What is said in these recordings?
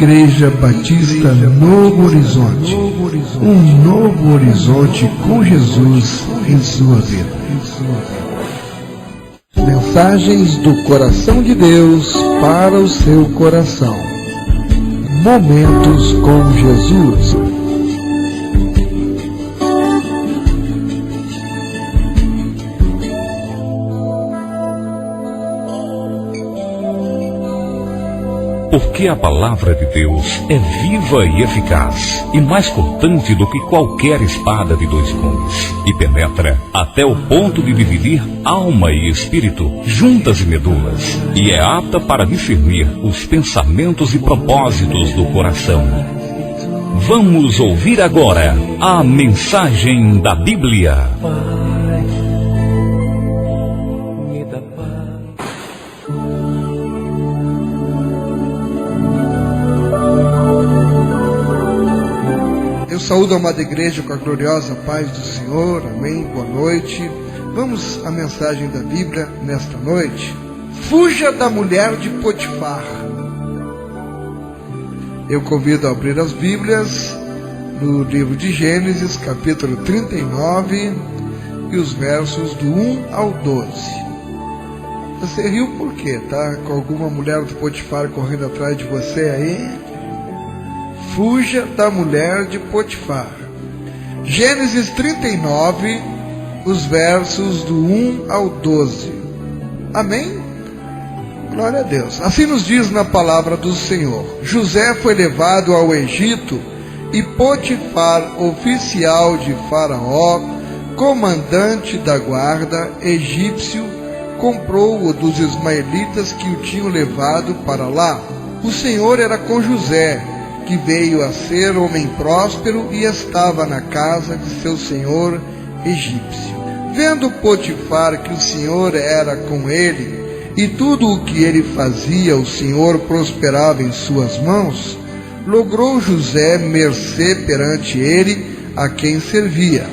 Igreja Batista Novo Horizonte, um novo horizonte com Jesus em sua vida. Mensagens do coração de Deus para o seu coração. Momentos com Jesus. Porque a palavra de Deus é viva e eficaz, e mais cortante do que qualquer espada de dois gumes, e penetra até o ponto de dividir alma e espírito, juntas e medulas, e é apta para discernir os pensamentos e propósitos do coração. Vamos ouvir agora a mensagem da Bíblia. Eu saúdo a amada igreja com a gloriosa paz do Senhor, amém, boa noite. Vamos à mensagem da Bíblia nesta noite. Fuja da mulher de Potifar. Eu convido a abrir as Bíblias no livro de Gênesis, capítulo 39, e os versos do 1 ao 12. Você riu por quê? Tá com alguma mulher de Potifar correndo atrás de você aí? Fuja da mulher de Potifar. Gênesis 39, os versos do 1 ao 12. Amém? Glória a Deus. Assim nos diz na palavra do Senhor: José foi levado ao Egito, e Potifar, oficial de Faraó, comandante da guarda egípcio, comprou-o dos ismaelitas que o tinham levado para lá. O Senhor era com José, que veio a ser homem próspero e estava na casa de seu senhor egípcio. Vendo Potifar que o Senhor era com ele, e tudo o que ele fazia o Senhor prosperava em suas mãos, logrou José mercê perante ele a quem servia,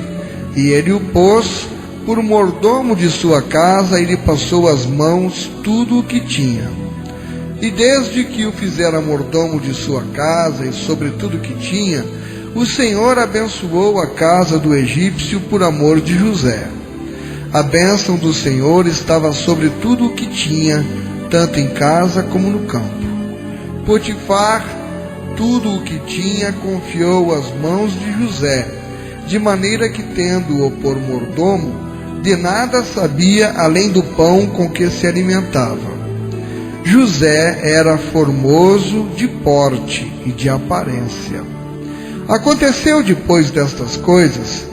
e ele o pôs por mordomo de sua casa, e lhe passou às mãos tudo o que tinha. E desde que o fizera mordomo de sua casa e sobre tudo que tinha, o Senhor abençoou a casa do egípcio por amor de José. A bênção do Senhor estava sobre tudo o que tinha, tanto em casa como no campo. Potifar, tudo o que tinha, confiou às mãos de José, de maneira que, tendo-o por mordomo, de nada sabia além do pão com que se alimentava. José era formoso de porte e de aparência. Aconteceu depois destas coisas,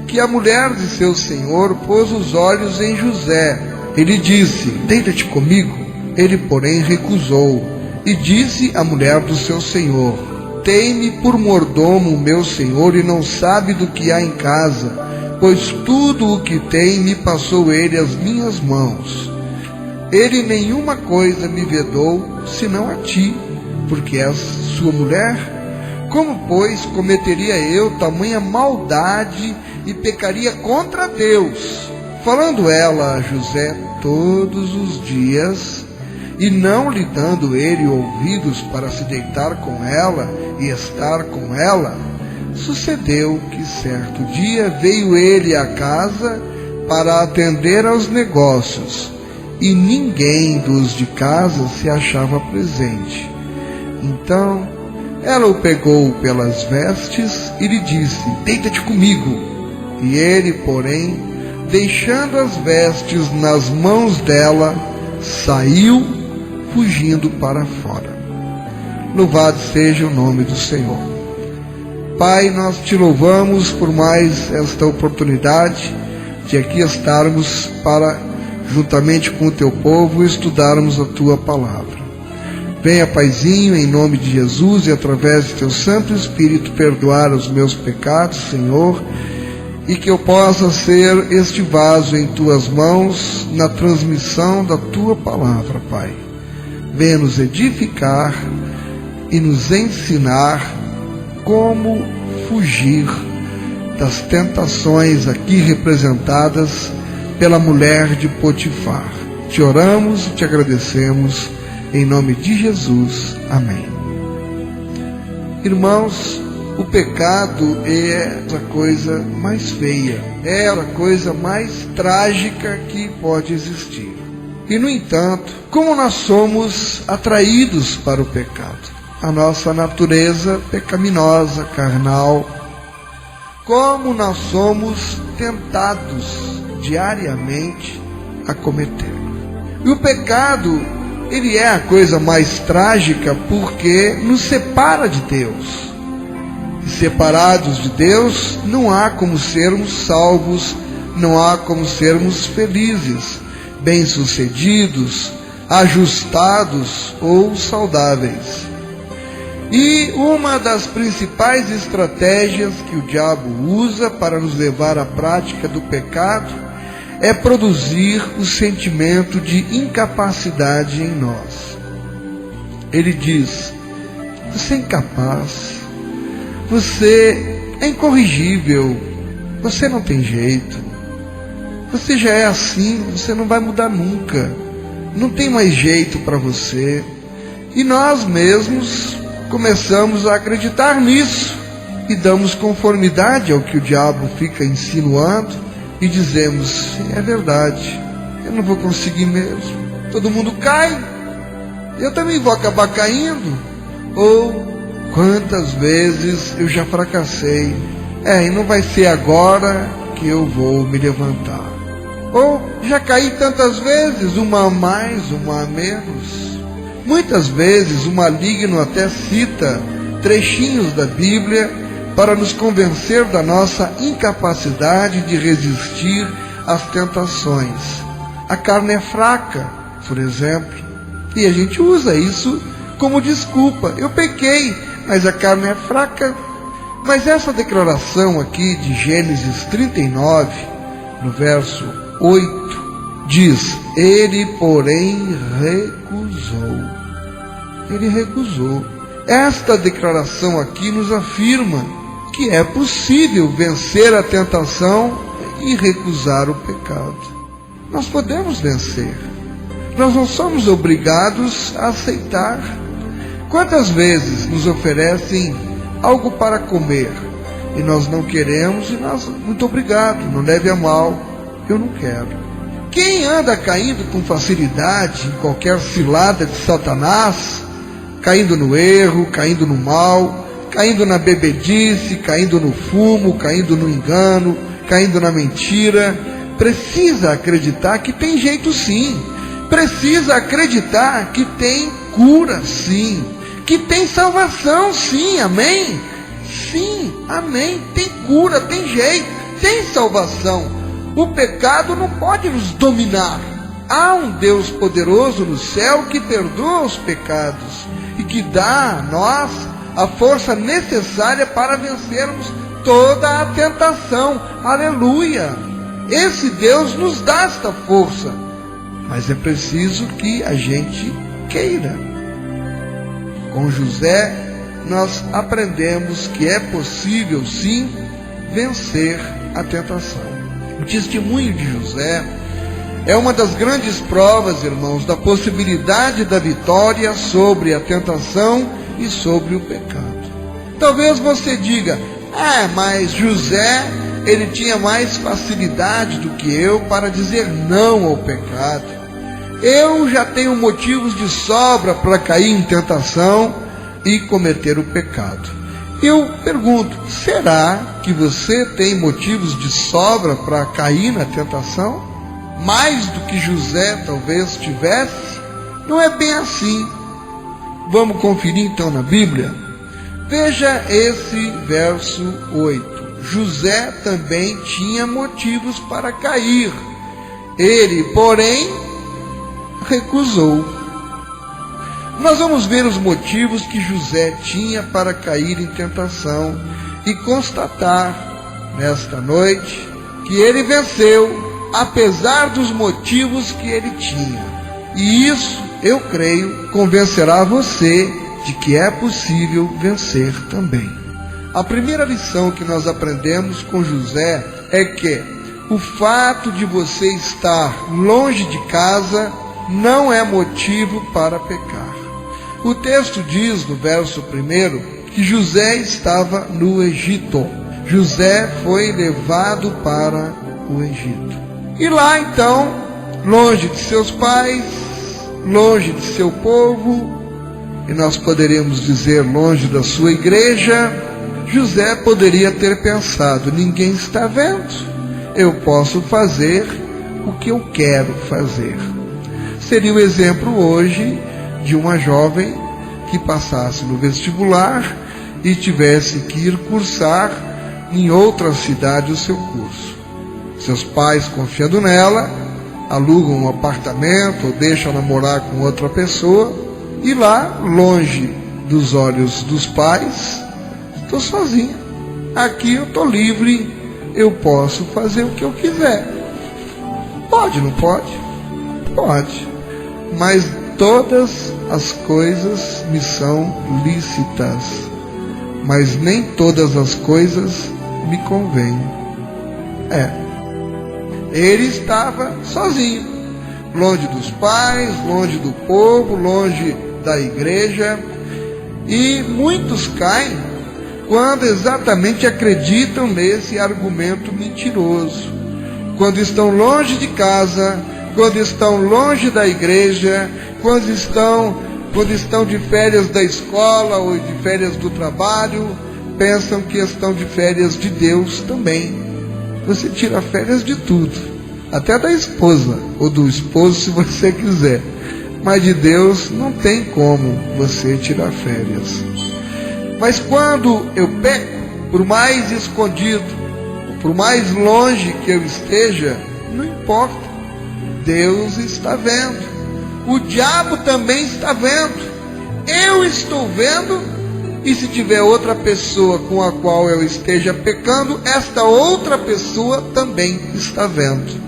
que a mulher de seu senhor pôs os olhos em José. Ele disse: deita-te comigo. Ele, porém, recusou. E disse a mulher do seu senhor: tem-me por mordomo o meu senhor, e não sabe do que há em casa, pois tudo o que tem me passou ele às minhas mãos. Ele nenhuma coisa me vedou, senão a ti, porque és sua mulher. Como, pois, cometeria eu tamanha maldade e pecaria contra Deus? Falando ela a José todos os dias, e não lhe dando ele ouvidos para se deitar com ela e estar com ela, sucedeu que certo dia veio ele à casa para atender aos negócios, e ninguém dos de casa se achava presente. Então ela o pegou pelas vestes e lhe disse: deita-te comigo. E ele, porém, deixando as vestes nas mãos dela, saiu, fugindo para fora. Louvado seja o nome do Senhor. Pai, nós te louvamos por mais esta oportunidade de aqui estarmos para, juntamente com o teu povo, estudarmos a tua palavra. Venha, Paizinho, em nome de Jesus, e através de teu Santo Espírito perdoar os meus pecados, Senhor, e que eu possa ser este vaso em tuas mãos na transmissão da tua palavra, Pai. Venha nos edificar e nos ensinar como fugir das tentações aqui representadas pela mulher de Potifar. Te oramos e te agradecemos, em nome de Jesus. Amém. Irmãos, o pecado é a coisa mais feia, é a coisa mais trágica que pode existir. E, no entanto, como nós somos atraídos para o pecado, a nossa natureza pecaminosa, carnal, como nós somos tentados diariamente a cometer. E o pecado, ele é a coisa mais trágica porque nos separa de Deus. E separados de Deus, não há como sermos salvos, não há como sermos felizes, bem-sucedidos, ajustados ou saudáveis. E uma das principais estratégias que o diabo usa para nos levar à prática do pecado é produzir o sentimento de incapacidade em nós. Ele diz: você é incapaz, você é incorrigível, você não tem jeito, você já é assim, você não vai mudar nunca, não tem mais jeito para você. E nós mesmos começamos a acreditar nisso e damos conformidade ao que o diabo fica insinuando e dizemos: é verdade, eu não vou conseguir mesmo, todo mundo cai, eu também vou acabar caindo. Ou quantas vezes eu já fracassei, e não vai ser agora que eu vou me levantar. Ou já caí tantas vezes, uma a mais, uma a menos. Muitas vezes o maligno até cita trechinhos da Bíblia para nos convencer da nossa incapacidade de resistir às tentações. A carne é fraca, por exemplo, e a gente usa isso como desculpa. Eu pequei, mas a carne é fraca. Mas essa declaração aqui de Gênesis 39, no verso 8, diz: ele, porém, recusou. Ele recusou. Esta declaração aqui nos afirma que é possível vencer a tentação e recusar o pecado. Nós podemos vencer. Nós não somos obrigados a aceitar. Quantas vezes nos oferecem algo para comer e nós não queremos, e nós: muito obrigado, não leve a mal, eu não quero. Quem anda caindo com facilidade em qualquer cilada de Satanás, caindo no erro, caindo no mal, caindo na bebedice, caindo no fumo, caindo no engano, caindo na mentira, precisa acreditar que tem jeito sim, precisa acreditar que tem cura sim, que tem salvação sim, amém? Sim, amém, tem cura, tem jeito, tem salvação. O pecado não pode nos dominar. Há um Deus poderoso no céu que perdoa os pecados e que dá a nós a força necessária para vencermos toda a tentação. Aleluia! Esse Deus nos dá esta força, mas é preciso que a gente queira. Com José, nós aprendemos que é possível sim vencer a tentação. O testemunho de José é uma das grandes provas, irmãos, da possibilidade da vitória sobre a tentação e sobre o pecado. Talvez você diga: mas José, ele tinha mais facilidade do que eu para dizer não ao pecado. Eu já tenho motivos de sobra para cair em tentação e cometer o pecado. Eu pergunto: será que você tem motivos de sobra para cair na tentação? Mais do que José talvez tivesse? Não é bem assim. Vamos conferir então na Bíblia? Veja esse verso 8. José também tinha motivos para cair. Ele, porém, recusou. Nós vamos ver os motivos que José tinha para cair em tentação e constatar nesta noite que ele venceu, apesar dos motivos que ele tinha. E isso, eu creio, convencerá você de que é possível vencer também. A primeira lição que nós aprendemos com José é que o fato de você estar longe de casa não é motivo para pecar. O texto diz no verso 1 que José estava no Egito. José foi levado para o Egito. E lá então, longe de seus pais, longe de seu povo, e nós poderíamos dizer longe da sua igreja, José poderia ter pensado: ninguém está vendo, eu posso fazer o que eu quero fazer. Seria o exemplo hoje de uma jovem que passasse no vestibular e tivesse que ir cursar em outra cidade o seu curso. Seus pais, confiando nela, alugam um apartamento ou deixam namorar com outra pessoa, e lá, longe dos olhos dos pais, estou sozinha. Aqui eu estou livre, eu posso fazer o que eu quiser. Pode, não pode? Pode. Mas todas as coisas me são lícitas, mas nem todas as coisas me convêm. Ele estava sozinho, longe dos pais, longe do povo, longe da igreja, e muitos caem quando exatamente acreditam nesse argumento mentiroso. Quando estão longe de casa, quando estão longe da igreja, quando estão de férias da escola ou de férias do trabalho, pensam que estão de férias de Deus também. Você tira férias de tudo, até da esposa ou do esposo, se você quiser, mas de Deus não tem como você tirar férias. Mas quando eu peco, por mais escondido, por mais longe que eu esteja, não importa, Deus está vendo, o diabo também está vendo, eu estou vendo. E se tiver outra pessoa com a qual eu esteja pecando, esta outra pessoa também está vendo.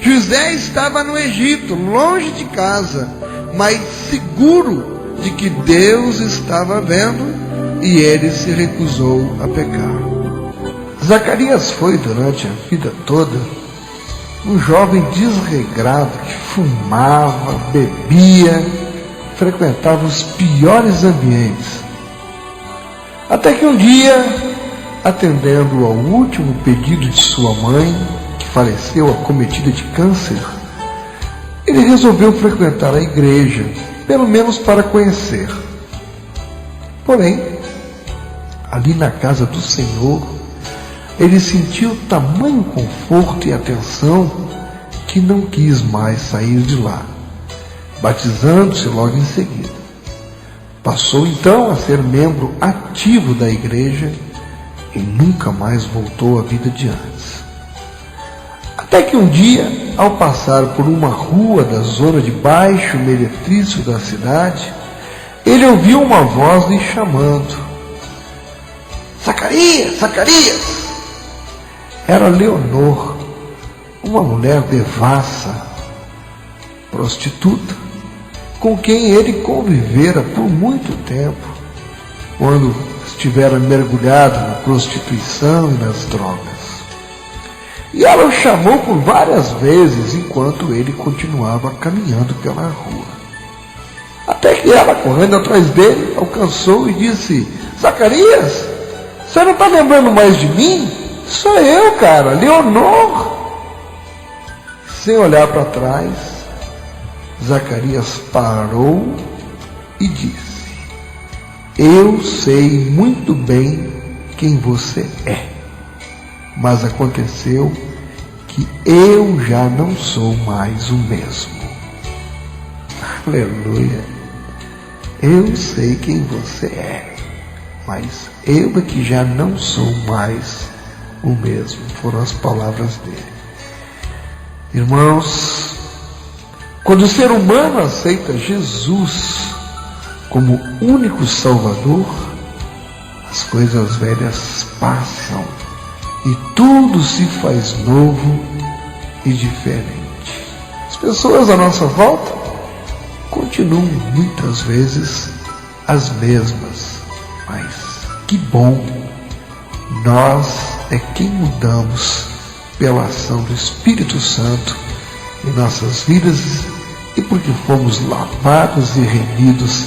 José estava no Egito, longe de casa, mas seguro de que Deus estava vendo, e ele se recusou a pecar. Zacarias foi, durante a vida toda, um jovem desregrado que fumava, bebia, frequentava os piores ambientes. Até que um dia, atendendo ao último pedido de sua mãe, que faleceu acometida de câncer, ele resolveu frequentar a igreja, pelo menos para conhecer. Porém, ali na casa do Senhor, ele sentiu tamanho conforto e atenção que não quis mais sair de lá, batizando-se logo em seguida. Passou então a ser membro ativo da igreja e nunca mais voltou à vida de antes. Até que um dia, ao passar por uma rua da zona de baixo meretrício da cidade, ele ouviu uma voz lhe chamando: Zacarias, Zacarias! Era Leonor, uma mulher devassa, prostituta, com quem ele convivera por muito tempo, quando estivera mergulhado na prostituição e nas drogas. E ela o chamou por várias vezes enquanto ele continuava caminhando pela rua. Até que ela, correndo atrás dele, alcançou e disse: Zacarias, você não está lembrando mais de mim? Sou eu, cara, Leonor. Sem olhar para trás, Zacarias parou e disse: eu sei muito bem quem você é, mas aconteceu que eu já não sou mais o mesmo. Aleluia! Eu sei quem você é, mas eu é que já não sou mais o mesmo. Foram as palavras dele. Irmãos, quando o ser humano aceita Jesus como único Salvador, as coisas velhas passam e tudo se faz novo e diferente. As pessoas à nossa volta continuam muitas vezes as mesmas, mas que bom, nós é quem mudamos pela ação do Espírito Santo em nossas vidas e porque fomos lavados e remidos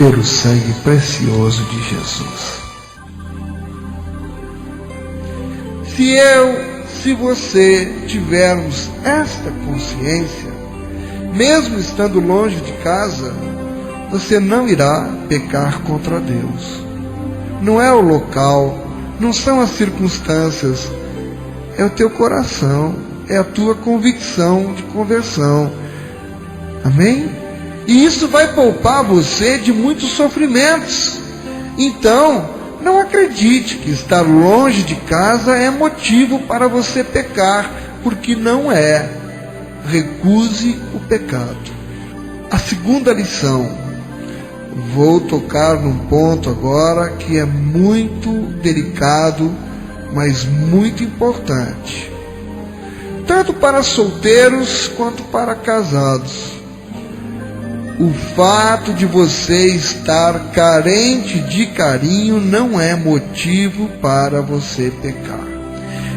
pelo sangue precioso de Jesus. Se você tivermos esta consciência, mesmo estando longe de casa, você não irá pecar contra Deus. Não é o local, não são as circunstâncias, é o teu coração, é a tua convicção de conversão. Amém? E isso vai poupar você de muitos sofrimentos. Então, não acredite que estar longe de casa é motivo para você pecar, porque não é. Recuse o pecado. A segunda lição. Vou tocar num ponto agora que é muito delicado, mas muito importante. Tanto para solteiros quanto para casados. O fato de você estar carente de carinho não é motivo para você pecar.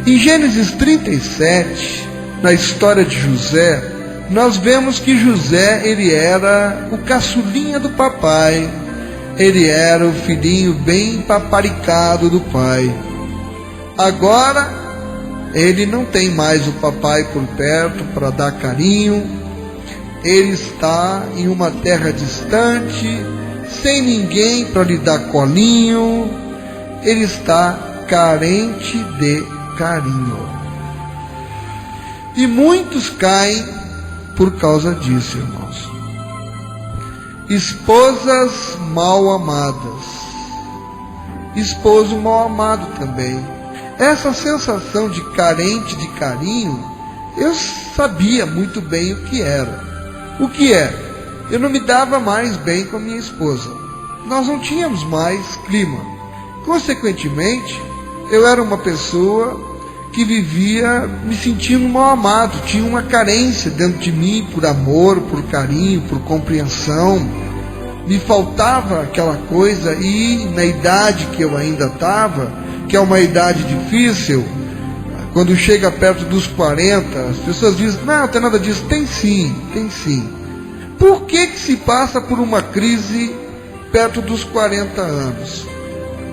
Em Gênesis 37, na história de José, nós vemos que José, ele era o caçulinha do papai. Ele era o filhinho bem paparicado do pai. Agora, ele não tem mais o papai por perto para dar carinho. Ele está em uma terra distante, sem ninguém para lhe dar colinho. Ele está carente de carinho. E muitos caem por causa disso, irmãos. Esposas mal amadas. Esposo mal amado também. Essa sensação de carente de carinho, eu sabia muito bem o que era. O que é? Eu não me dava mais bem com a minha esposa. Nós não tínhamos mais clima. Consequentemente, eu era uma pessoa que vivia me sentindo mal amado. Tinha uma carência dentro de mim por amor, por carinho, por compreensão. Me faltava aquela coisa, e na idade que eu ainda estava, que é uma idade difícil, quando chega perto dos 40, as pessoas dizem, não tem nada disso. Tem sim, tem sim. Por que se passa por uma crise perto dos 40 anos?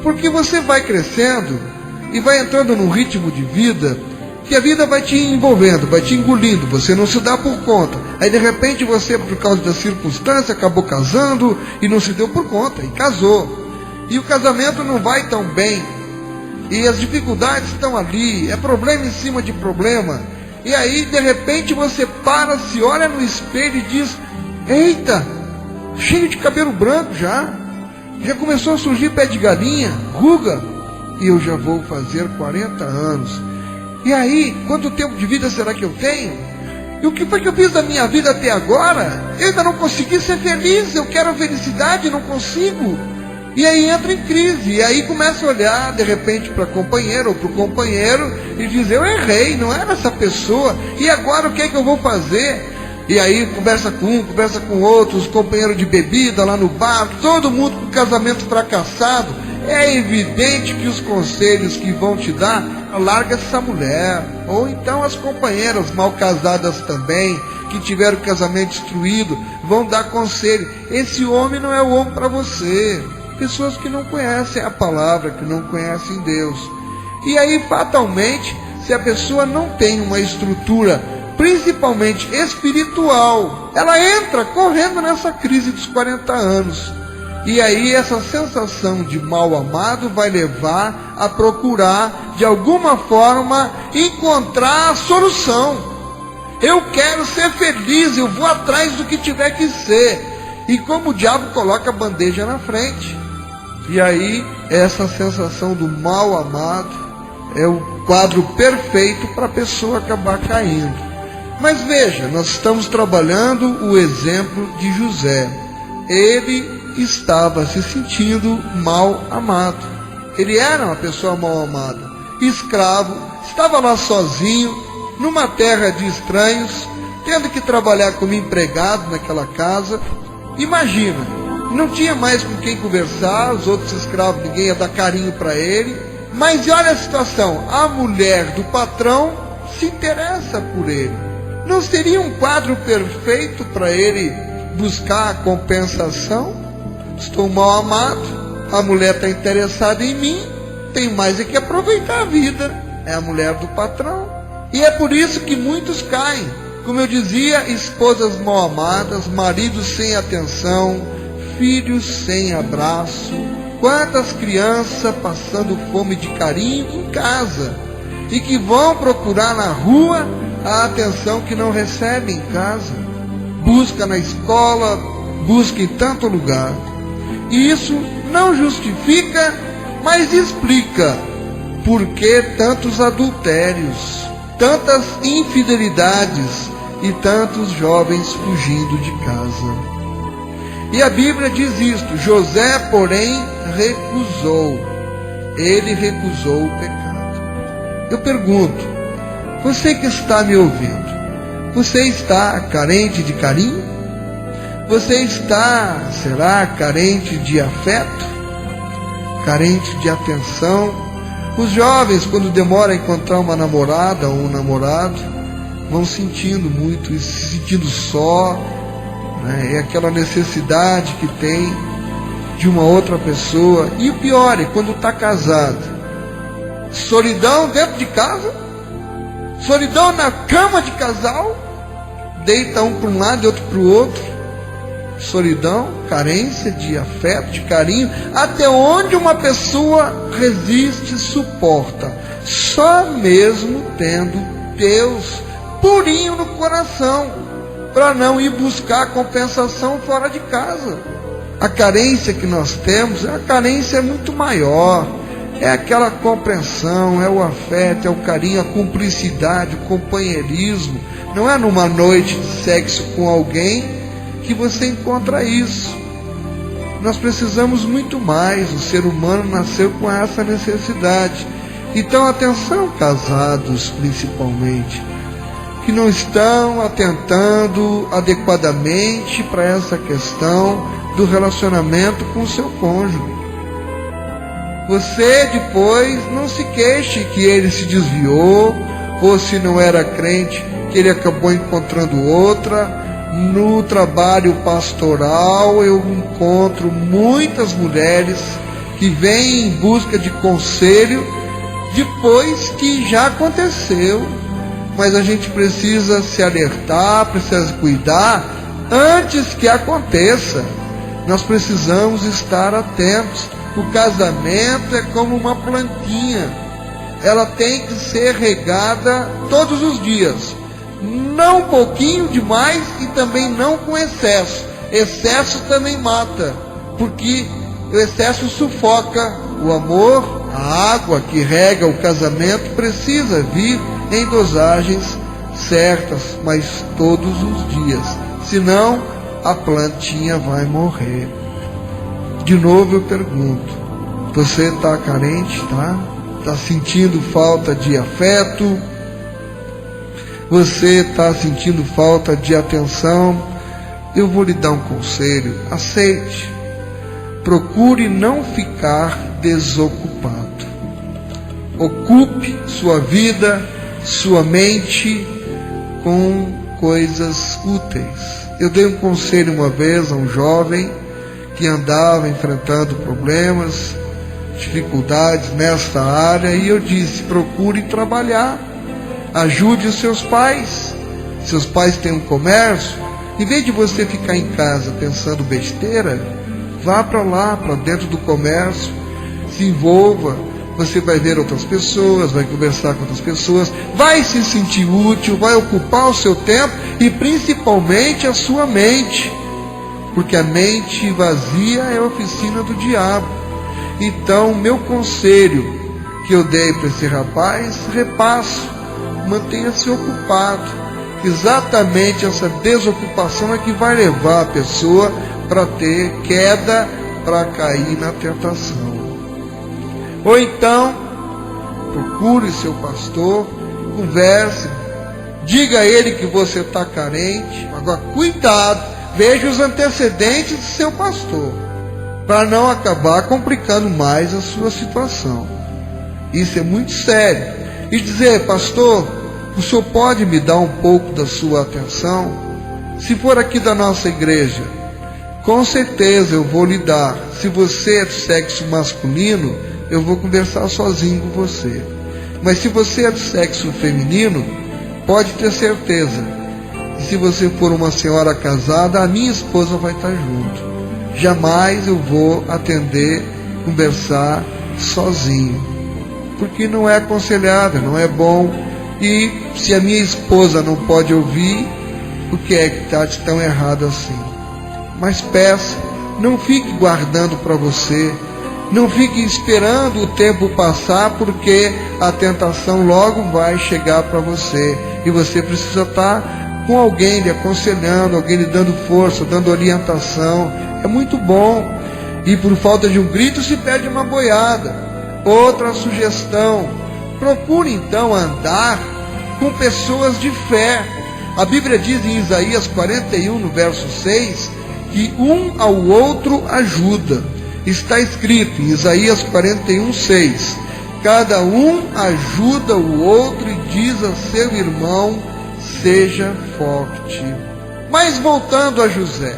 Porque você vai crescendo e vai entrando num ritmo de vida que a vida vai te envolvendo, vai te engolindo, você não se dá por conta. Aí de repente você, por causa da circunstância, acabou casando e não se deu por conta, e casou. E o casamento não vai tão bem. E as dificuldades estão ali, é problema em cima de problema. E aí, de repente, você para, se olha no espelho e diz, eita, cheio de cabelo branco já começou a surgir pé de galinha, ruga, e eu já vou fazer 40 anos. E aí, quanto tempo de vida será que eu tenho? E o que foi que eu fiz da minha vida até agora? Eu ainda não consegui ser feliz, eu quero a felicidade, não consigo. E aí entra em crise, e aí começa a olhar de repente para a companheira ou para o companheiro e dizer, eu errei, não era essa pessoa, e agora o que é que eu vou fazer? E aí conversa com um, conversa com outro, os companheiros de bebida lá no bar, todo mundo com casamento fracassado. É evidente que os conselhos que vão te dar, larga essa mulher. Ou então as companheiras mal casadas também, que tiveram o casamento destruído, vão dar conselho. Esse homem não é o homem para você. Pessoas que não conhecem a palavra, que não conhecem Deus. E aí, fatalmente, se a pessoa não tem uma estrutura, principalmente espiritual, ela entra correndo nessa crise dos 40 anos. E aí essa sensação de mal amado vai levar a procurar, de alguma forma, encontrar a solução. Eu quero ser feliz, eu vou atrás do que tiver que ser. E como o diabo coloca a bandeja na frente. E aí, essa sensação do mal amado é o quadro perfeito para a pessoa acabar caindo. Mas veja, nós estamos trabalhando o exemplo de José. Ele estava se sentindo mal amado. Ele era uma pessoa mal amada. Escravo, estava lá sozinho, numa terra de estranhos, tendo que trabalhar como empregado naquela casa. Imagina. Não tinha mais com quem conversar, os outros escravos, ninguém ia dar carinho para ele. Mas olha a situação, a mulher do patrão se interessa por ele. Não seria um quadro perfeito para ele buscar a compensação? estou mal amado, a mulher está interessada em mim, tenho mais é que aproveitar a vida. É a mulher do patrão. E é por isso que muitos caem. Como eu dizia, esposas mal amadas, maridos sem atenção, filhos sem abraço. Quantas crianças passando fome de carinho em casa e que vão procurar na rua a atenção que não recebem em casa. Busca na escola, busca em tanto lugar. E isso não justifica, mas explica por que tantos adultérios, tantas infidelidades e tantos jovens fugindo de casa. E a Bíblia diz isto: José, porém, recusou. Ele recusou o pecado. Eu pergunto, você que está me ouvindo, você está carente de carinho? Você está, será, carente de afeto? Carente de atenção? Os jovens, quando demoram a encontrar uma namorada ou um namorado, vão sentindo muito, se sentindo só, né? É aquela necessidade que tem de uma outra pessoa. E o pior é quando está casado. Solidão dentro de casa, solidão na cama de casal, deita um para um lado e outro para o outro. Solidão, carência de afeto, de carinho. Até onde uma pessoa resiste, suporta? Só mesmo tendo Deus purinho no coração, para não ir buscar compensação fora de casa. A carência que nós temos, a carência é muito maior. É aquela compreensão, é o afeto, é o carinho, a cumplicidade, o companheirismo. Não é numa noite de sexo com alguém que você encontra isso. Nós precisamos muito mais. O ser humano nasceu com essa necessidade. Então, atenção, casados principalmente, que não estão atentando adequadamente para essa questão do relacionamento com o seu cônjuge. Você depois não se queixe que ele se desviou, ou se não era crente, que ele acabou encontrando outra. No trabalho pastoral eu encontro muitas mulheres que vêm em busca de conselho depois que já aconteceu. Mas a gente precisa se alertar, precisa cuidar antes que aconteça. Nós precisamos estar atentos. O casamento é como uma plantinha. Ela tem que ser regada todos os dias. Não um pouquinho demais e também não com excesso. Excesso também mata, porque o excesso sufoca o amor. A água que rega o casamento precisa vir em dosagens certas, mas todos os dias. Senão, a plantinha vai morrer. De novo eu pergunto, você está carente, tá? Está sentindo falta de afeto? Você está sentindo falta de atenção? Eu vou lhe dar um conselho. Aceite. Procure não ficar desocupado. Ocupe sua vida, sua mente com coisas úteis. Eu dei um conselho uma vez a um jovem que andava enfrentando problemas, dificuldades nesta área, e eu disse: procure trabalhar. Ajude os seus pais. Seus pais têm um comércio. Em vez de você ficar em casa pensando besteira, vá para lá, para dentro do comércio, se envolva. Você vai ver outras pessoas, vai conversar com outras pessoas, vai se sentir útil, vai ocupar o seu tempo e principalmente a sua mente, porque a mente vazia é a oficina do diabo. Então, meu conselho que eu dei para esse rapaz, repasso: mantenha-se ocupado. Exatamente essa desocupação é que vai levar a pessoa para ter queda, para cair na tentação. Ou então, procure seu pastor, converse, diga a ele que você está carente. Agora, cuidado, veja os antecedentes do seu pastor, para não acabar complicando mais a sua situação. Isso é muito sério. E dizer: pastor, o senhor pode me dar um pouco da sua atenção? Se for aqui da nossa igreja, com certeza eu vou lhe dar. Se você é do sexo masculino, eu vou conversar sozinho com você. Mas se você é do sexo feminino, pode ter certeza. E se você for uma senhora casada, a minha esposa vai estar junto. Jamais eu vou atender, conversar sozinho. Porque não é aconselhável, não é bom. E se a minha esposa não pode ouvir, o que é que está de tão errado assim? Mas peça, não fique guardando para você, não fique esperando o tempo passar, porque a tentação logo vai chegar para você. E você precisa estar com alguém lhe aconselhando, alguém lhe dando força, dando orientação. É muito bom. E por falta de um grito se perde uma boiada. Outra sugestão: procure então andar com pessoas de fé. A Bíblia diz em Isaías 41, no verso 6, que um ao outro ajuda. Está escrito em Isaías 41, 6: cada um ajuda o outro e diz a seu irmão: seja forte. Mas voltando a José,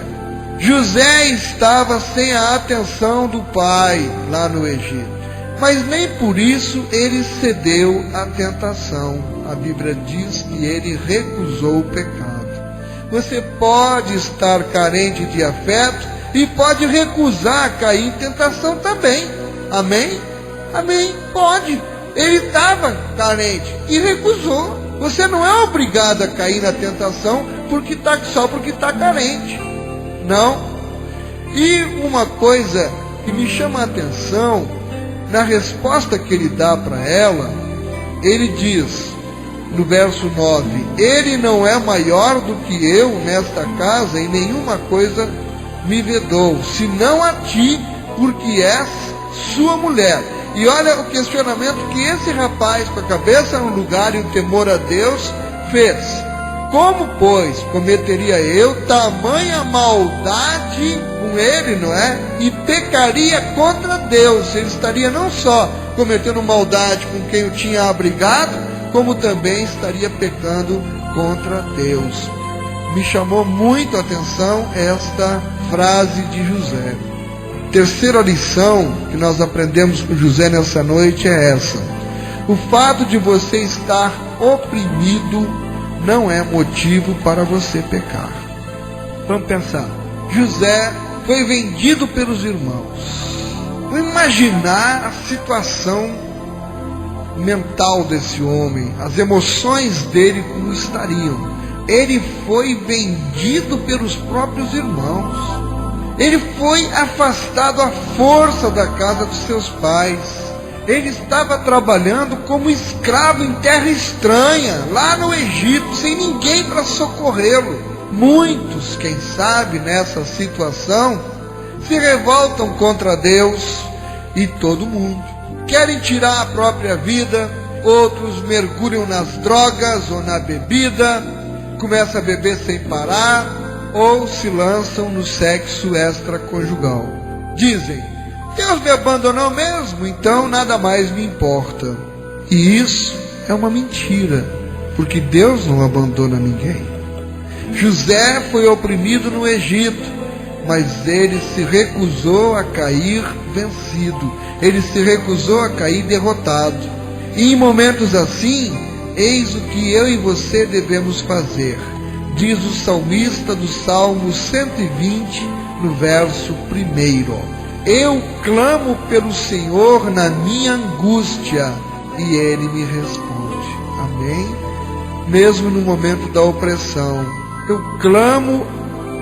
José estava sem a atenção do pai lá no Egito. Mas nem por isso ele cedeu à tentação. A Bíblia diz que ele recusou o pecado. Você pode estar carente de afeto e pode recusar cair em tentação também. Amém? Amém? Pode. Ele estava carente e recusou. Você não é obrigado a cair na tentação só porque está carente. Não. E uma coisa que me chama a atenção, na resposta que ele dá para ela, ele diz, no verso 9: ele não é maior do que eu nesta casa, e nenhuma coisa me vedou, senão a ti, porque és sua mulher. E olha o questionamento que esse rapaz, com a cabeça no lugar e o temor a Deus, fez. Como, pois, cometeria eu tamanha maldade com ele, não é? E pecaria contra Deus. Ele estaria não só cometendo maldade com quem o tinha abrigado, como também estaria pecando contra Deus. Me chamou muito a atenção esta frase de José. Terceira lição que nós aprendemos com José nessa noite é essa: o fato de você estar oprimido não é motivo para você pecar. Vamos pensar. José foi vendido pelos irmãos. Vamos imaginar a situação mental desse homem, as emoções dele como estariam. Ele foi vendido pelos próprios irmãos. Ele foi afastado à força da casa dos seus pais. Ele estava trabalhando como escravo em terra estranha, lá no Egito, sem ninguém para socorrê-lo. Muitos, quem sabe, nessa situação, se revoltam contra Deus e todo mundo. Querem tirar a própria vida, outros mergulham nas drogas ou na bebida, começam a beber sem parar, ou se lançam no sexo extraconjugal. Dizem: Deus me abandonou mesmo, então nada mais me importa. E isso é uma mentira, porque Deus não abandona ninguém. José foi oprimido no Egito, mas ele se recusou a cair vencido. Ele se recusou a cair derrotado. E em momentos assim, eis o que eu e você devemos fazer. Diz o salmista do Salmo 120, no verso 1. Eu clamo pelo Senhor na minha angústia, e Ele me responde. Amém? Mesmo no momento da opressão, eu clamo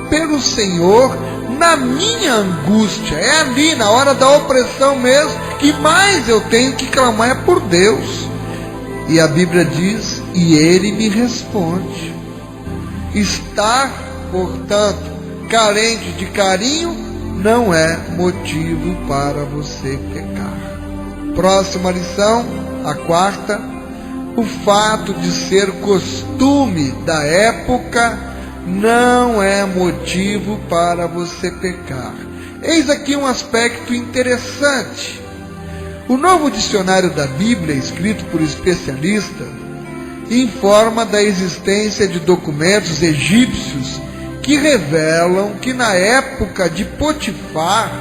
pelo Senhor na minha angústia. É ali, na hora da opressão mesmo, que mais eu tenho que clamar é por Deus. E a Bíblia diz: e Ele me responde. Estar, portanto, carente de carinho não é motivo para você pecar. Próxima lição, a quarta: o fato de ser costume da época não é motivo para você pecar. Eis aqui um aspecto interessante. O Novo Dicionário da Bíblia, escrito por especialistas, informa da existência de documentos egípcios que revelam que na época de Potifar,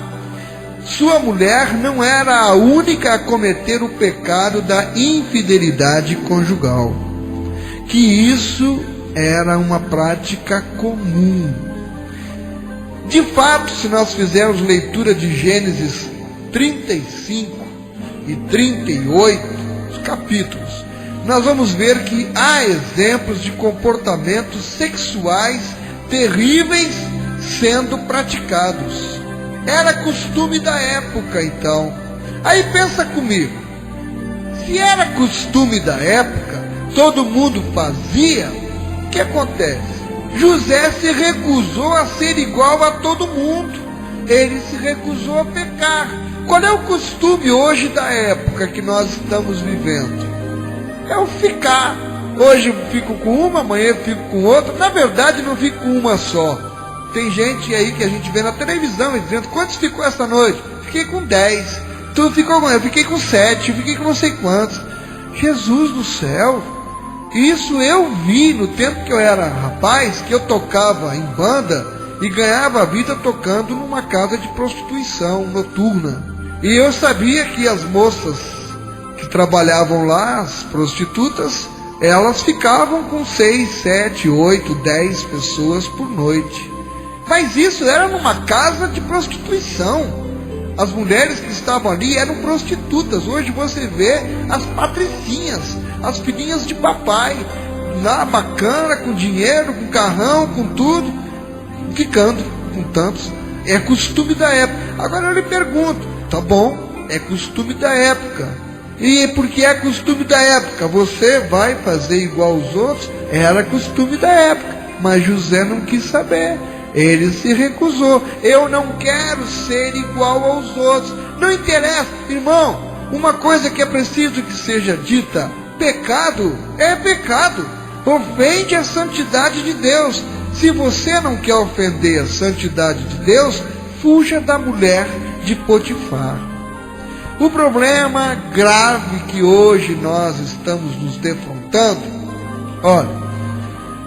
sua mulher não era a única a cometer o pecado da infidelidade conjugal, que isso era uma prática comum. De fato, se nós fizermos leitura de Gênesis 35 e 38, os capítulos, nós vamos ver que há exemplos de comportamentos sexuais terríveis sendo praticados. Era costume da época, então. Aí pensa comigo, se era costume da época, todo mundo fazia, o que acontece? José se recusou a ser igual a todo mundo. Ele se recusou a pecar. Qual é o costume hoje da época que nós estamos vivendo? É o ficar. Hoje eu fico com uma, amanhã eu fico com outra. Na verdade, não fico com uma só. Tem gente aí que a gente vê na televisão dizendo: quantos ficou esta noite? Fiquei com 10. Tu ficou com... Eu fiquei com 7. Eu fiquei com não sei quantos. Jesus do céu! Isso eu vi no tempo que eu era rapaz, que eu tocava em banda e ganhava a vida tocando numa casa de prostituição noturna. E eu sabia que as moças que trabalhavam lá, as prostitutas, elas ficavam com 6, 7, 8, 10 pessoas por noite. Mas isso era numa casa de prostituição. As mulheres que estavam ali eram prostitutas. Hoje você vê as patricinhas, as filhinhas de papai, lá bacana, com dinheiro, com carrão, com tudo, ficando com tantos. É costume da época. Agora eu lhe pergunto, tá bom, é costume da época. E porque é costume da época, você vai fazer igual aos outros? Era costume da época. Mas José não quis saber. Ele se recusou. Eu não quero ser igual aos outros. Não interessa, irmão. Uma coisa que é preciso que seja dita: pecado é pecado. Ofende a santidade de Deus. Se você não quer ofender a santidade de Deus, fuja da mulher de Potifar. O problema grave que hoje nós estamos nos defrontando, olha,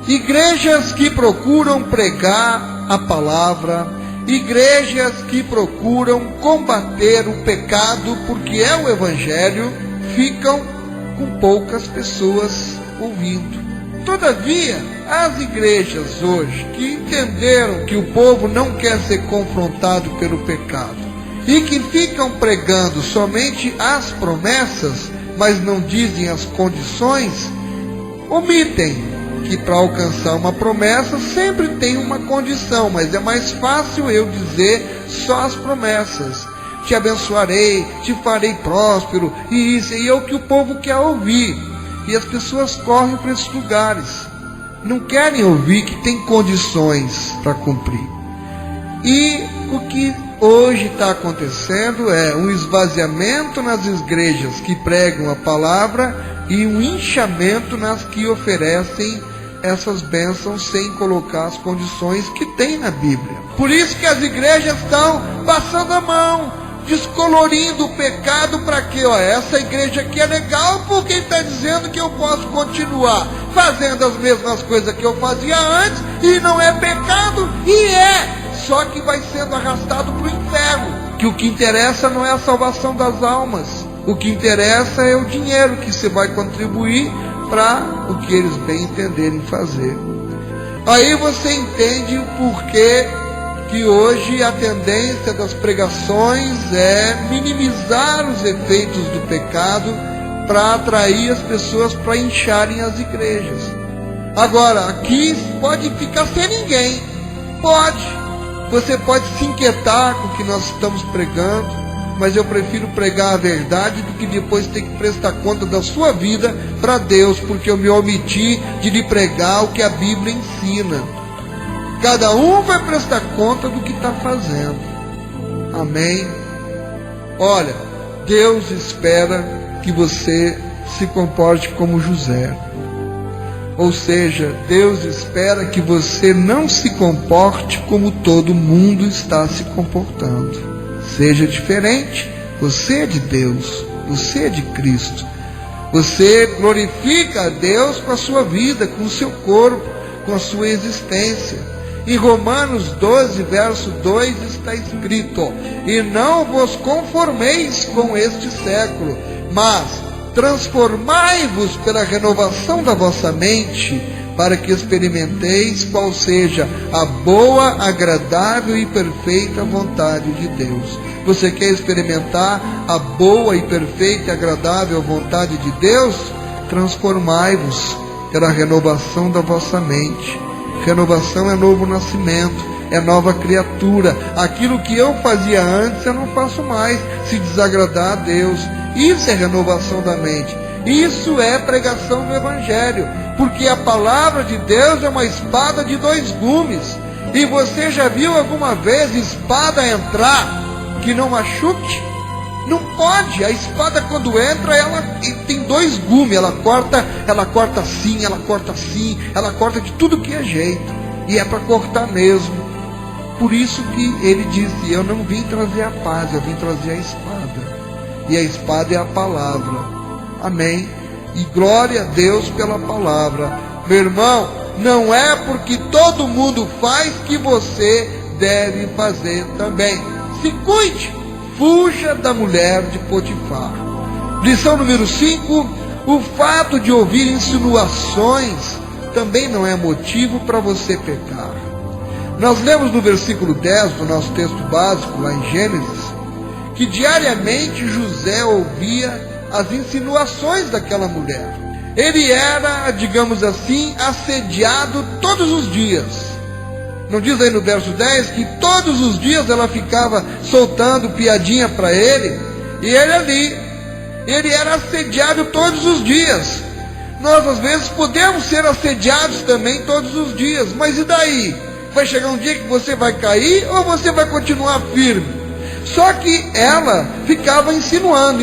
igrejas que procuram pregar a palavra, igrejas que procuram combater o pecado porque é o evangelho, ficam com poucas pessoas ouvindo. Todavia, as igrejas hoje que entenderam que o povo não quer ser confrontado pelo pecado e que ficam pregando somente as promessas, mas não dizem as condições, omitem que para alcançar uma promessa sempre tem uma condição, mas é mais fácil eu dizer só as promessas. Te abençoarei, te farei próspero, e isso é o que o povo quer ouvir. E as pessoas correm para esses lugares, não querem ouvir que tem condições para cumprir. E o que hoje está acontecendo é um esvaziamento nas igrejas que pregam a palavra e um inchamento nas que oferecem essas bênçãos sem colocar as condições que tem na Bíblia. Por isso que as igrejas estão passando a mão, descolorindo o pecado para quê? Essa igreja aqui é legal porque está dizendo que eu posso continuar fazendo as mesmas coisas que eu fazia antes e não é pecado, e só que vai sendo arrastado para o inferno. Que o que interessa não é a salvação das almas, o que interessa é o dinheiro que você vai contribuir para o que eles bem entenderem fazer. Aí você entende o porquê que hoje a tendência das pregações é minimizar os efeitos do pecado para atrair as pessoas para incharem as igrejas. Agora, aqui pode ficar sem ninguém. Pode. Você pode se inquietar com o que nós estamos pregando, mas eu prefiro pregar a verdade do que depois ter que prestar conta da sua vida para Deus, porque eu me omiti de lhe pregar o que a Bíblia ensina. Cada um vai prestar conta do que está fazendo. Amém? Olha, Deus espera que você se comporte como José. Ou seja, Deus espera que você não se comporte como todo mundo está se comportando. Seja diferente. Você é de Deus, você é de Cristo. Você glorifica a Deus com a sua vida, com o seu corpo, com a sua existência. Em Romanos 12, verso 2 está escrito: e não vos conformeis com este século, mas transformai-vos pela renovação da vossa mente, para que experimenteis qual seja a boa, agradável e perfeita vontade de Deus. Você quer experimentar a boa e perfeita e agradável vontade de Deus? Transformai-vos pela renovação da vossa mente. Renovação é novo nascimento, é nova criatura. Aquilo que eu fazia antes, eu não faço mais, se desagradar a Deus. Isso é renovação da mente. Isso é pregação do Evangelho, porque a palavra de Deus é uma espada de dois gumes. E você já viu alguma vez espada entrar que não machuque? Não pode. A espada, quando entra, ela tem dois gumes. Ela corta assim, ela corta assim, ela corta de tudo que é jeito. E é para cortar mesmo. Por isso que ele disse: eu não vim trazer a paz, eu vim trazer a espada. E a espada é a palavra. Amém? E glória a Deus pela palavra. Meu irmão, não é porque todo mundo faz que você deve fazer também. Se cuide, fuja da mulher de Potifar. Lição número 5: o fato de ouvir insinuações também não é motivo para você pecar. Nós lemos no versículo 10 do nosso texto básico, lá em Gênesis, que diariamente José ouvia as insinuações daquela mulher. Ele era, digamos assim, assediado todos os dias. Não diz aí no verso 10 que todos os dias ela ficava soltando piadinha para ele, e ele era assediado todos os dias. Nós às vezes podemos ser assediados também todos os dias, mas e daí? Vai chegar um dia que você vai cair ou você vai continuar firme? Só que ela ficava insinuando,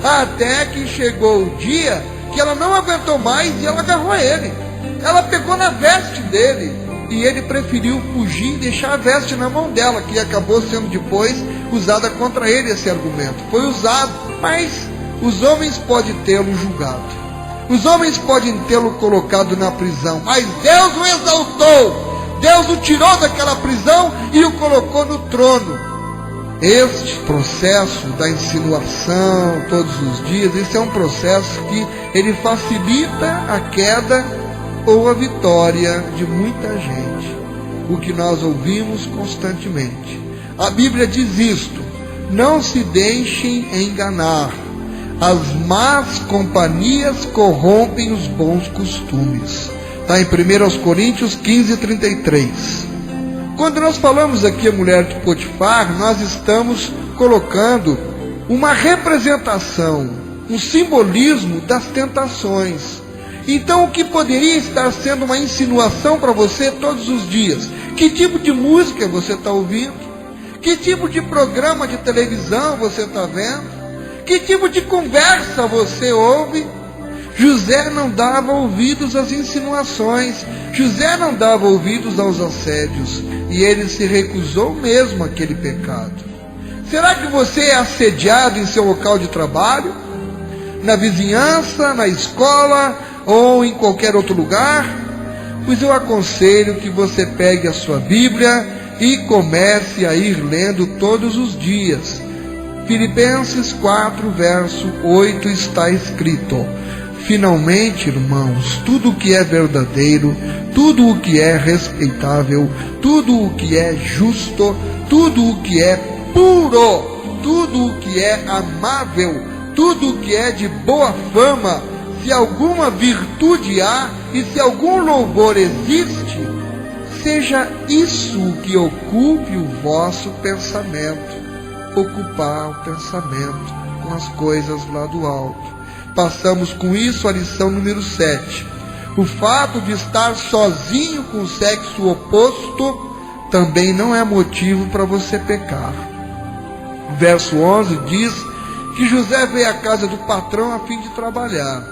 até que chegou o dia que ela não aguentou mais e ela agarrou ele. Ela pegou na veste dele e ele preferiu fugir e deixar a veste na mão dela, que acabou sendo depois usada contra ele. Esse argumento foi usado, mas os homens podem tê-lo julgado, os homens podem tê-lo colocado na prisão, mas Deus o exaltou. Deus o tirou daquela prisão e o colocou no trono. Este processo da insinuação todos os dias, esse é um processo que ele facilita a queda ou a vitória de muita gente. O que nós ouvimos constantemente. A Bíblia diz isto: não se deixem enganar. As más companhias corrompem os bons costumes. Está em 1 Coríntios 15:33. Quando nós falamos aqui a mulher de Potifar, nós estamos colocando uma representação, um simbolismo das tentações. Então, o que poderia estar sendo uma insinuação para você todos os dias? Que tipo de música você está ouvindo? Que tipo de programa de televisão você está vendo? Que tipo de conversa você ouve? José não dava ouvidos às insinuações, José não dava ouvidos aos assédios, e ele se recusou mesmo àquele pecado. Será que você é assediado em seu local de trabalho, na vizinhança, na escola ou em qualquer outro lugar? Pois eu aconselho que você pegue a sua Bíblia e comece a ir lendo todos os dias. Filipenses 4, verso 8 está escrito: finalmente, irmãos, tudo o que é verdadeiro, tudo o que é respeitável, tudo o que é justo, tudo o que é puro, tudo o que é amável, tudo o que é de boa fama, se alguma virtude há e se algum louvor existe, seja isso o que ocupe o vosso pensamento. Ocupar o pensamento com as coisas lá do alto. Passamos com isso a lição número 7. O fato de estar sozinho com o sexo oposto também não é motivo para você pecar. O verso 11 diz que José veio à casa do patrão a fim de trabalhar.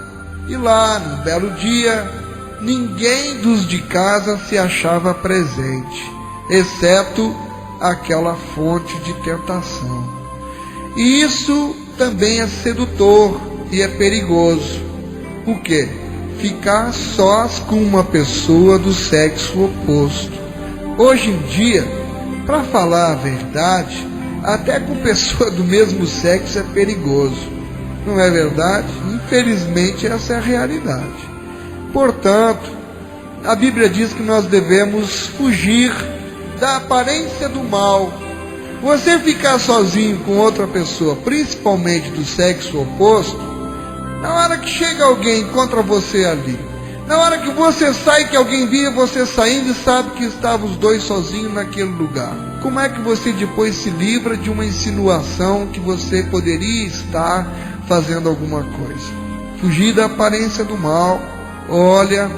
E lá, num belo dia, ninguém dos de casa se achava presente, exceto aquela fonte de tentação. E isso também é sedutor e é perigoso. O quê? ficar sós com uma pessoa do sexo oposto. Hoje em dia, para falar a verdade, até com pessoa do mesmo sexo é perigoso. Não é verdade? Infelizmente, essa é a realidade. Portanto, a Bíblia diz que nós devemos fugir da aparência do mal. Você ficar sozinho com outra pessoa, principalmente do sexo oposto, na hora que chega alguém contra você ali, na hora que você sai, que alguém via você saindo e sabe que estavam os dois sozinhos naquele lugar, como é que você depois se livra de uma insinuação que você poderia estar fazendo alguma coisa? Fugir da aparência do mal. Olha,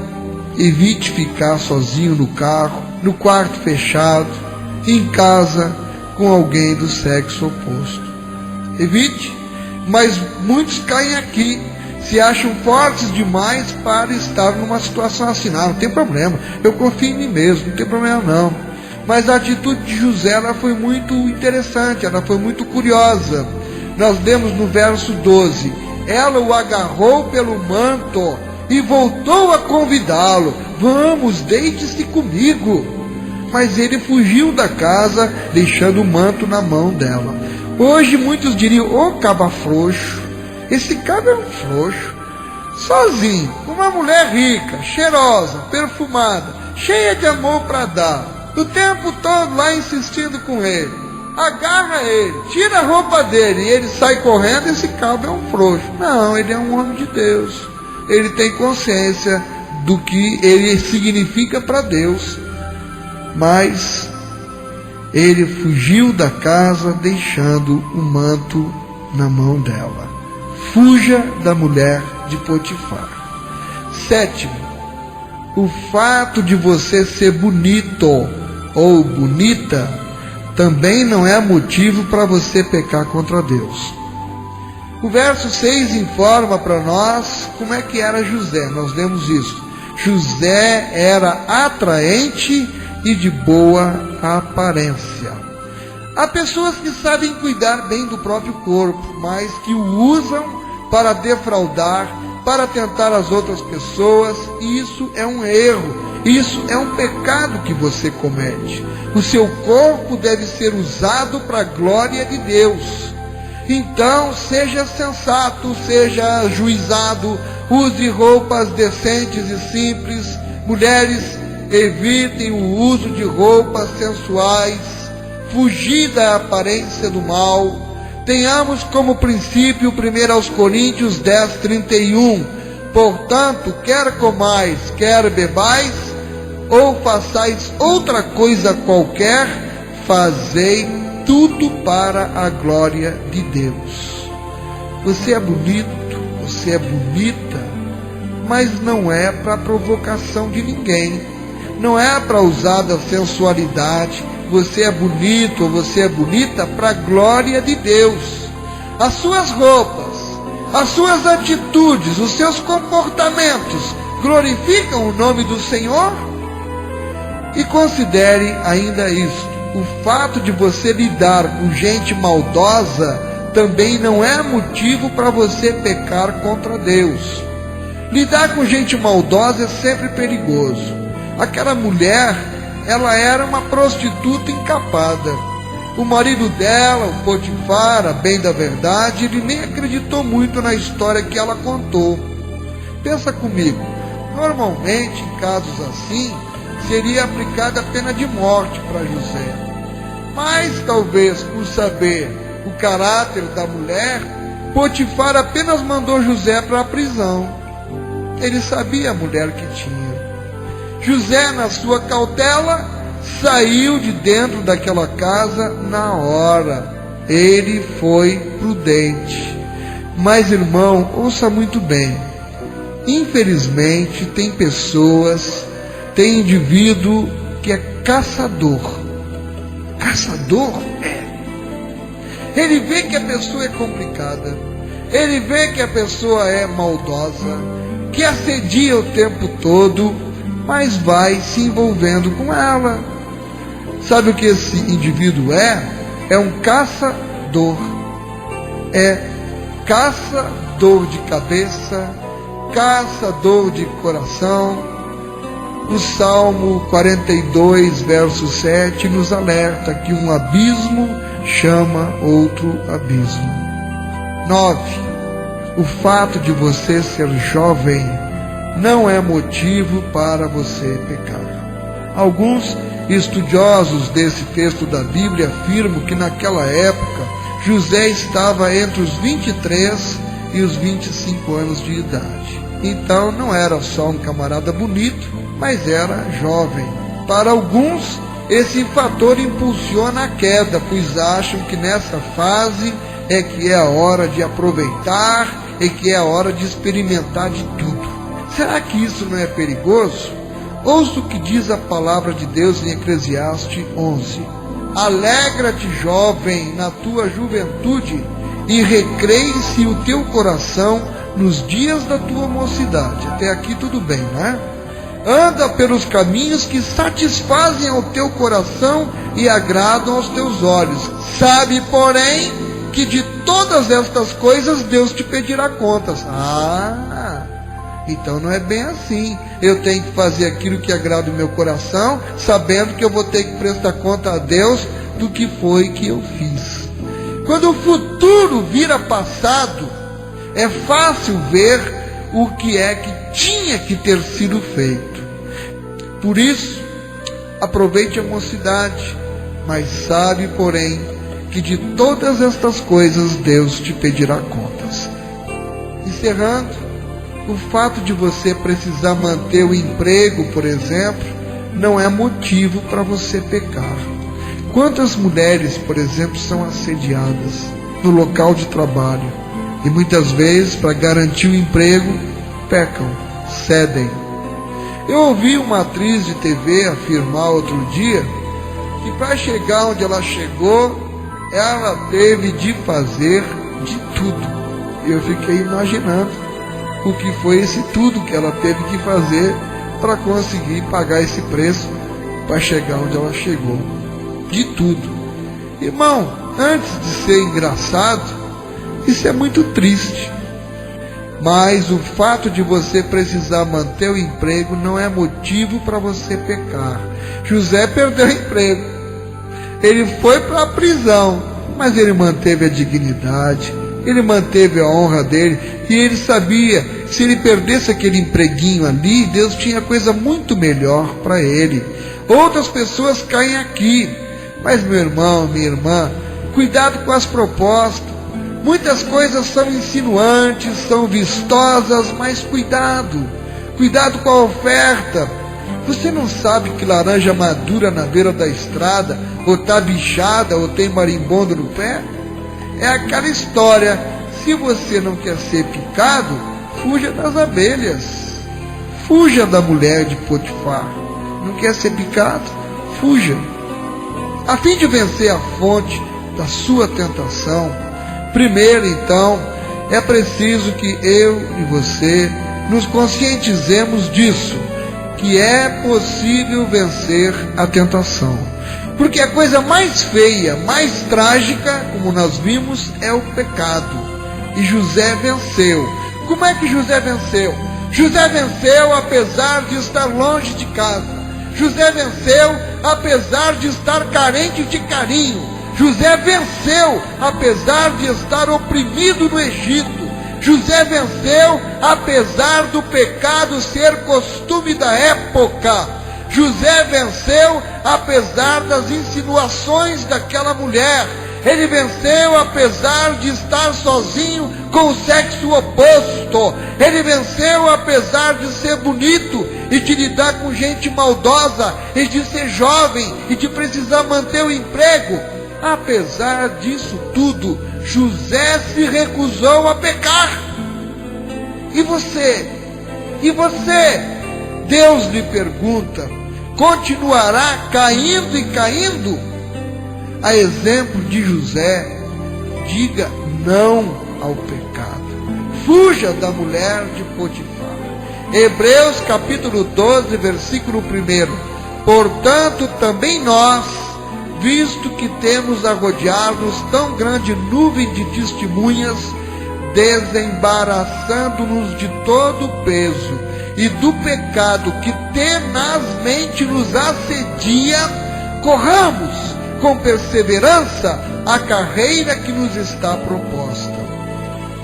evite ficar sozinho no carro, no quarto fechado, em casa, com alguém do sexo oposto. Evite, mas muitos caem aqui, se acham fortes demais para estar numa situação assim. Não tem problema, eu confio em mim mesmo, não tem problema não. Mas a atitude de José, ela foi muito interessante, ela foi muito curiosa. Nós lemos no verso 12, ela o agarrou pelo manto e voltou a convidá-lo, vamos, deite-se comigo. Mas ele fugiu da casa, deixando o manto na mão dela. Hoje muitos diriam, ô caba frouxo, esse caba é um frouxo, sozinho, com uma mulher rica, cheirosa, perfumada, cheia de amor para dar, o tempo todo lá insistindo com ele, agarra ele, tira a roupa dele e ele sai correndo. Esse caba é um frouxo. Não, ele é um homem de Deus, ele tem consciência do que ele significa para Deus, mas ele fugiu da casa deixando o manto na mão dela. Fuja da mulher de Potifar. 7, o fato de você ser bonito ou bonita também não é motivo para você pecar contra Deus. O verso 6 informa para nós como é que era José. Nós lemos isso. José era atraente e de boa aparência. Há pessoas que sabem cuidar bem do próprio corpo, mas que o usam para defraudar, para tentar as outras pessoas, e isso é um erro, isso é um pecado que você comete. O seu corpo deve ser usado para a glória de Deus. Então, seja sensato, seja ajuizado, use roupas decentes e simples. Mulheres, evitem o uso de roupas sensuais, fugir da aparência do mal. Tenhamos como princípio 1 Coríntios 10:31. Portanto, quer comais, quer bebais, ou façais outra coisa qualquer, fazei tudo para a glória de Deus. Você é bonito, você é bonita, mas não é para provocação de ninguém, não é para usar da sensualidade. Você é bonito ou você é bonita para a glória de Deus. As suas roupas, as suas atitudes, os seus comportamentos glorificam o nome do Senhor? E considere ainda isso: o fato de você lidar com gente maldosa também não é motivo para você pecar contra Deus. Lidar com gente maldosa é sempre perigoso. Aquela mulher, ela era uma prostituta encapada. O marido dela, o Potifar, a bem da verdade, ele nem acreditou muito na história que ela contou. Pensa comigo, normalmente em casos assim, seria aplicada a pena de morte para José. Mas talvez por saber o caráter da mulher, Potifar apenas mandou José para a prisão. Ele sabia a mulher que tinha. José, na sua cautela, saiu de dentro daquela casa na hora. Ele foi prudente. Mas, irmão, ouça muito bem. Infelizmente, tem pessoas, tem indivíduo que é caçador. Caçador? É. Ele vê que a pessoa é complicada. Ele vê que a pessoa é maldosa, que assedia o tempo todo, mas vai se envolvendo com ela. Sabe o que esse indivíduo é? É um caçador. É caçador de cabeça, caçador de coração. O Salmo 42, verso 7, nos alerta que um abismo chama outro abismo. 9. O fato de você ser jovem não é motivo para você pecar. Alguns estudiosos desse texto da Bíblia afirmam que naquela época José estava entre os 23 e os 25 anos de idade. Então não era só um camarada bonito, mas era jovem. Para alguns, esse fator impulsiona a queda, pois acham que nessa fase é que é a hora de aproveitar e que é a hora de experimentar de tudo. Será que isso não é perigoso? Ouça o que diz a palavra de Deus em Eclesiastes 11. Alegra-te, jovem, na tua juventude, e recreie-se o teu coração nos dias da tua mocidade. Até aqui tudo bem, né? Anda pelos caminhos que satisfazem ao teu coração e agradam aos teus olhos. Sabe, porém, que de todas estas coisas Deus te pedirá contas. Então não é bem assim. Eu tenho que fazer aquilo que agrada o meu coração, sabendo que eu vou ter que prestar conta a Deus do que foi que eu fiz. Quando o futuro vira passado, é fácil ver o que é que tinha que ter sido feito. Por isso, aproveite a mocidade, mas sabe, porém, que de todas estas coisas Deus te pedirá contas. Encerrando, o fato de você precisar manter o emprego, por exemplo, não é motivo para você pecar. Quantas mulheres, por exemplo, são assediadas no local de trabalho e muitas vezes, para garantir o emprego, pecam, cedem. Eu ouvi uma atriz de TV afirmar outro dia que para chegar onde ela chegou, ela teve de fazer de tudo. E eu fiquei imaginando o que foi esse tudo que ela teve que fazer para conseguir pagar esse preço para chegar onde ela chegou. De tudo. Irmão, antes de ser engraçado, isso é muito triste. Mas o fato de você precisar manter o emprego não é motivo para você pecar. José perdeu o emprego. Ele foi para a prisão, mas ele manteve a dignidade, ele manteve a honra dele, e ele sabia, se ele perdesse aquele empreguinho ali, Deus tinha coisa muito melhor para ele. Outras pessoas caem aqui, mas meu irmão, minha irmã, cuidado com as propostas. Muitas coisas são insinuantes, são vistosas, mas cuidado com a oferta. Você não sabe que laranja madura na beira da estrada, ou está bichada, ou tem marimbondo no pé? É aquela história, se você não quer ser picado, fuja das abelhas. Fuja da mulher de Potifar. Não quer ser picado? Fuja. A fim de vencer a fonte da sua tentação, primeiro, então, é preciso que eu e você nos conscientizemos disso, que é possível vencer a tentação. Porque a coisa mais feia, mais trágica, como nós vimos, é o pecado. E José venceu. Como é que José venceu? José venceu apesar de estar longe de casa. José venceu apesar de estar carente de carinho. José venceu apesar de estar oprimido no Egito. José venceu apesar do pecado ser costume da época. José venceu apesar das insinuações daquela mulher. Ele venceu apesar de estar sozinho com o sexo oposto. Ele venceu apesar de ser bonito e de lidar com gente maldosa, e de ser jovem e de precisar manter o emprego. Apesar disso tudo, José se recusou a pecar. E você? E você? Deus lhe pergunta, continuará caindo e caindo? A exemplo de José, diga não ao pecado. Fuja da mulher de Potifar. Hebreus capítulo 12, versículo 1. Portanto, também nós, visto que temos a rodear-nos tão grande nuvem de testemunhas, desembaraçando-nos de todo o peso e do pecado que tenazmente nos assedia, corramos com perseverança a carreira que nos está proposta.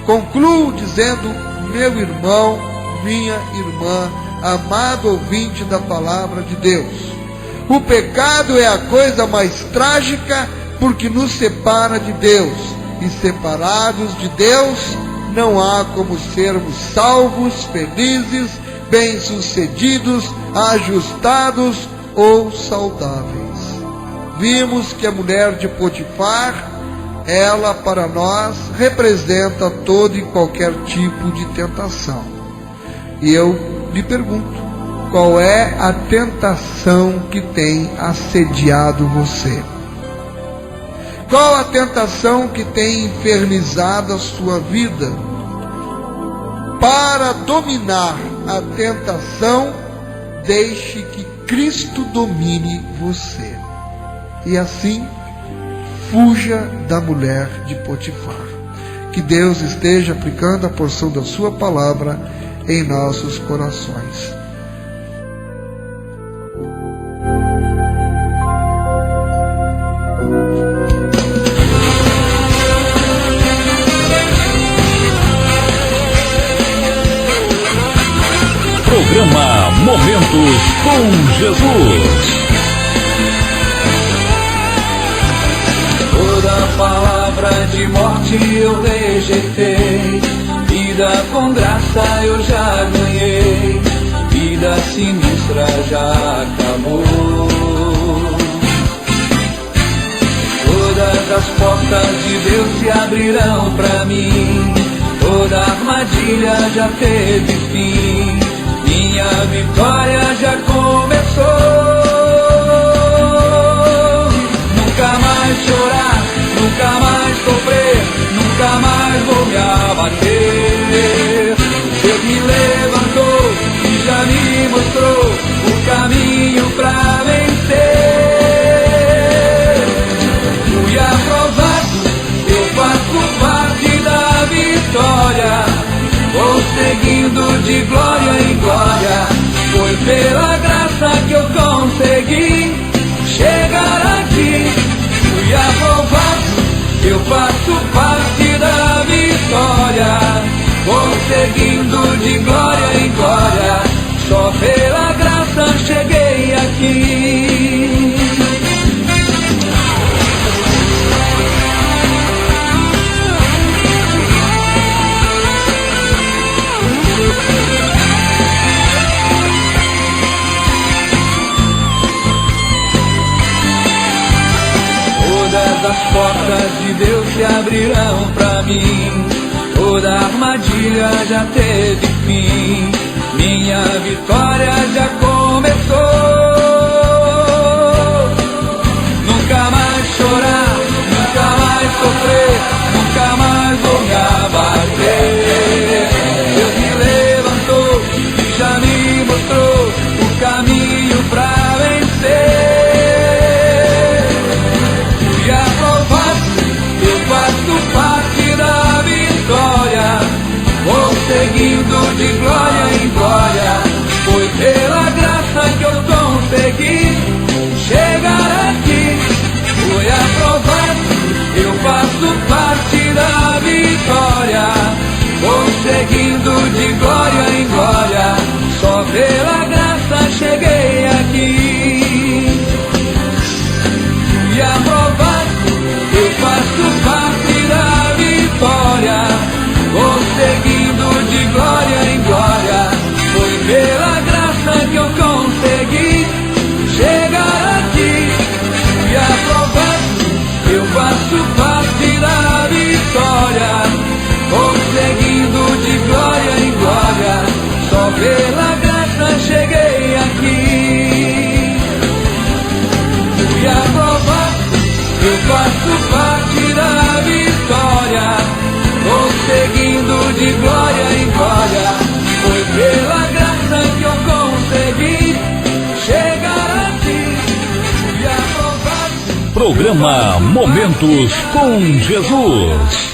Concluo dizendo, meu irmão, minha irmã, amado ouvinte da palavra de Deus, o pecado é a coisa mais trágica porque nos separa de Deus, e separados de Deus não há como sermos salvos, felizes, bem-sucedidos, ajustados ou saudáveis. Vimos que a mulher de Potifar, ela para nós representa todo e qualquer tipo de tentação. E eu lhe pergunto, qual é a tentação que tem assediado você? Qual a tentação que tem infernizado a sua vida? Para dominar a tentação, deixe que Cristo domine você. E assim, fuja da mulher de Potifar. Que Deus esteja aplicando a porção da sua palavra em nossos corações. Programa Momentos com Jesus. Toda palavra de morte eu rejeitei, vida com graça eu já ganhei, vida sinistra já acabou. Todas as portas de Deus se abrirão pra mim, toda armadilha já teve fim, minha vitória já começou. Nunca mais chorar, nunca mais sofrer, nunca mais vou me abater. Deus me levantou e já me mostrou o caminho pra vencer. Fui aprovado, eu faço parte da vitória, vou seguindo de glória em glória. Foi pela graça que eu consegui chegar aqui. Fui aprovado, eu faço parte da vitória, vou seguindo de glória em glória. Só pela graça cheguei aqui. Todas as portas de Deus se abrirão pra mim, toda armadilha já teve fim, minha vitória já começou. Nunca mais chorar, nunca mais sofrer, nunca mais vou me abater. Deus me levantou e já me mostrou o caminho pra vencer. Parte da vitória, vou seguindo de glória em glória. Foi pela graça que eu consegui chegar aqui. Fui aprovado, eu faço parte da vitória, vou seguindo de glória em glória. Só pela graça cheguei aqui. Fui aprovado, eu faço parte da vitória, vou seguindo de glória em glória. Foi pela graça que eu consegui chegar aqui. Fui aprovado, eu faço parte da vitória, vou seguindo de glória em glória. Só pela graça cheguei aqui. Fui aprovado, eu faço parte da vitória, vou seguindo de glória em glória. Foi pela graça que eu consegui chegar aqui. Fui aprovado. Programa Momentos com Jesus.